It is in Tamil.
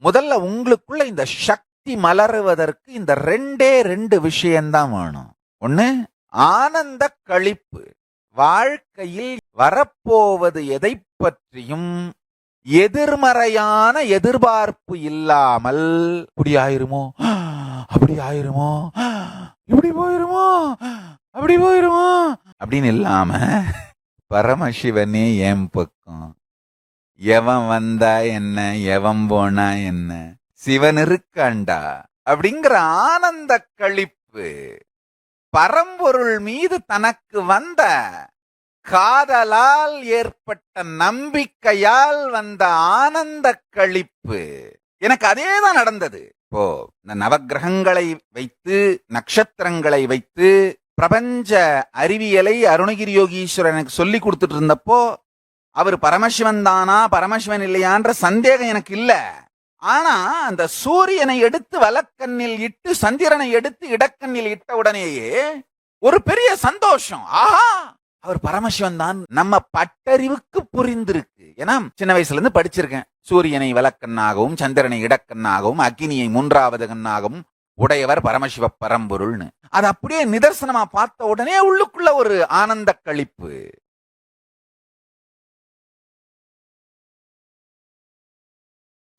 முதல்ல உங்களுக்குள்ள இந்த சக்தி மலருவதற்கு இந்த ரெண்டே ரெண்டு விஷயம்தான் வேணும். ஒண்ணு, ஆனந்த களிப்பு. வாழ்க்கையில் வரப்போவது எதை பற்றியும் எதிர்மறையான எதிர்பார்ப்பு இல்லாமல், இப்படி ஆயிருமோ, அப்படி ஆயிருமோ, இப்படி போயிருமோ, அப்படி போயிருமோ அப்படின்னு இல்லாம, பரமசிவனே என் பக்கம், எவன் வந்தா என்ன, எவன் போனா என்ன, சிவன் இருக்காண்டா அப்படிங்கிற ஆனந்த களிப்பு. பரம்பொருள் மீது தனக்கு வந்த காதலால் ஏற்பட்ட நம்பிக்கையால் வந்த ஆனந்த களிப்பு. எனக்கு அதேதான் நடந்தது. இப்போ இந்த நவக்கிரகங்களை வைத்து, நட்சத்திரங்களை வைத்து பிரபஞ்ச அறிவியலை அருணகிரி யோகீஸ்வரர் எனக்கு சொல்லி கொடுத்துட்டு இருந்தப்போ, அவர் பரமசிவன் தானா பரமசிவன் இல்லையான்ற சந்தேகம் எனக்கு இல்ல. ஆனா அந்த சூரியனை எடுத்து வலக்கண்ணில் இட்டு சந்திரனை எடுத்து இடக்கண்ணில் இட்ட உடனேயே ஒரு பெரிய சந்தோஷம். ஆஹா, அவர் பரமசிவன் தான் நம்ம பட்டறிவுக்கு புரிந்திருக்கு. ஏன்னா சின்ன வயசுல இருந்து படிச்சிருக்கேன். சூரியனை வலக்கண்ணாகவும் சந்திரனை இடக்கண்ணாகவும் அக்னியை மூன்றாவது கண்ணாகவும் உடையவர் பரமசிவ பரம்பொருள்னு. அது அப்படியே நிதர்சனமா பார்த்த உடனே உள்ளுக்குள்ள ஒரு ஆனந்த களிப்பு.